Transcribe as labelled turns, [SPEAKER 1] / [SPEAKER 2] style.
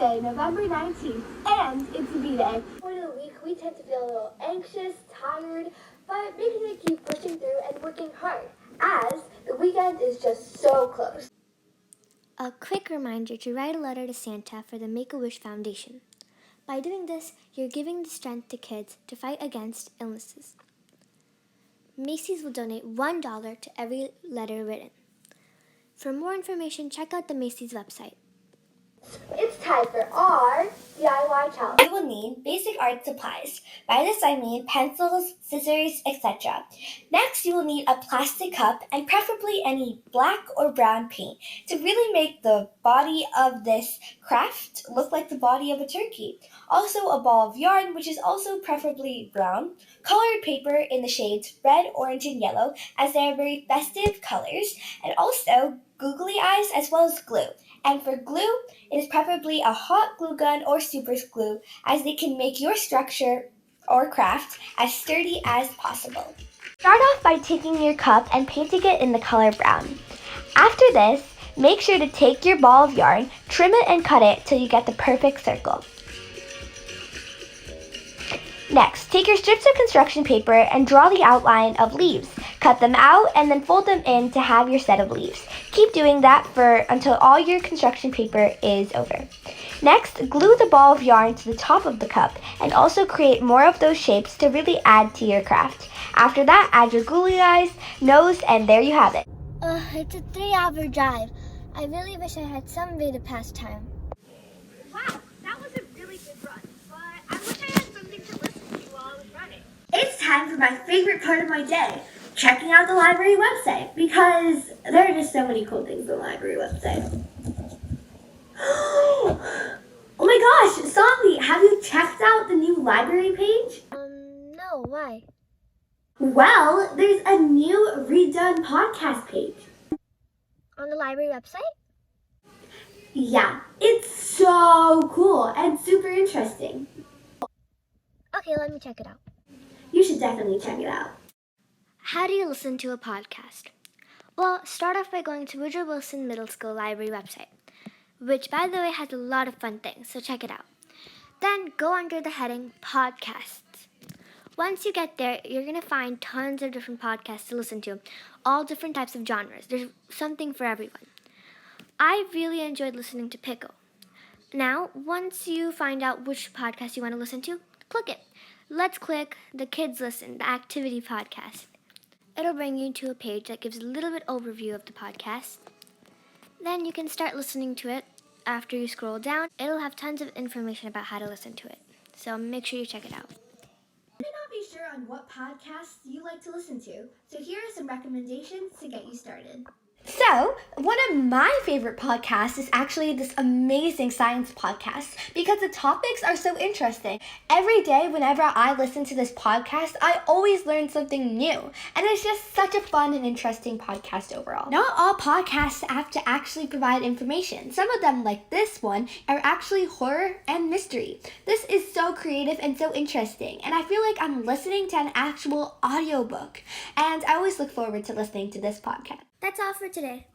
[SPEAKER 1] Thursday, November 19th, and it's B-Day. For the week, we tend to feel a little anxious, tired, but making it keep pushing through and working hard, as the weekend is just so close.
[SPEAKER 2] A quick reminder to write a letter to Santa for the Make-A-Wish Foundation. By doing this, you're giving the strength to kids to fight against illnesses. Macy's will donate $1 to every letter written. For more information, check out the Macy's website.
[SPEAKER 1] It's time for our DIY challenge.
[SPEAKER 3] You will need basic art supplies. By this I mean pencils, scissors, etc. Next, you will need a plastic cup and preferably any black or brown paint to really make the body of this craft look like the body of a turkey. Also a ball of yarn, which is also preferably brown, colored paper in the shades red, orange, and yellow, as they are very festive colors, and also googly eyes as well as glue. And for glue, it is preferably a hot glue gun or super glue, as they can make your structure or craft as sturdy as possible. Start off by taking your cup and painting it in the color brown. After this, make sure to take your ball of yarn, trim it and cut it till you get the perfect circle. Next, take your strips of construction paper and draw the outline of leaves. Cut them out and then fold them in to have your set of leaves. Keep doing that until all your construction paper is over. Next, glue the ball of yarn to the top of the cup and also create more of those shapes to really add to your craft. After that, add your googly eyes, nose, and there you have it.
[SPEAKER 2] It's a 3-hour drive. I really wish I had some way to pass time.
[SPEAKER 4] Wow, that was a really good run, but I wish I had something to listen to while I was running.
[SPEAKER 3] It's time for my favorite part of my day, checking out the library website, because there are just so many cool things on the library website. Oh my gosh, Somni, have you checked out the new library page?
[SPEAKER 2] No, why?
[SPEAKER 3] Well, there's a new redone podcast page.
[SPEAKER 2] On the library website?
[SPEAKER 3] Yeah, it's so cool and super interesting.
[SPEAKER 2] Okay, let me check it out.
[SPEAKER 3] You should definitely check it out.
[SPEAKER 2] How do you listen to a podcast? Well, start off by going to Woodrow Wilson Middle School Library website, which, by the way, has a lot of fun things, so check it out. Then go under the heading Podcasts. Once you get there, you're going to find tons of different podcasts to listen to, all different types of genres. There's something for everyone. I really enjoyed listening to Pickle. Now, once you find out which podcast you want to listen to, click it. Let's click the Kids Listen, the activity podcast. It'll bring you to a page that gives a little bit overview of the podcast. Then you can start listening to it. After you scroll down, it'll have tons of information about how to listen to it. So make sure you check it out.
[SPEAKER 3] You may not be sure on what podcasts you like to listen to, so here are some recommendations to get you started. So, one of my favorite podcasts is actually this amazing science podcast because the topics are so interesting. Every day, whenever I listen to this podcast, I always learn something new. And it's just such a fun and interesting podcast overall. Not all podcasts have to actually provide information. Some of them, like this one, are actually horror and mystery. This is so creative and so interesting. And I feel like I'm listening to an actual audiobook. And I always look forward to listening to this podcast.
[SPEAKER 2] That's all for today.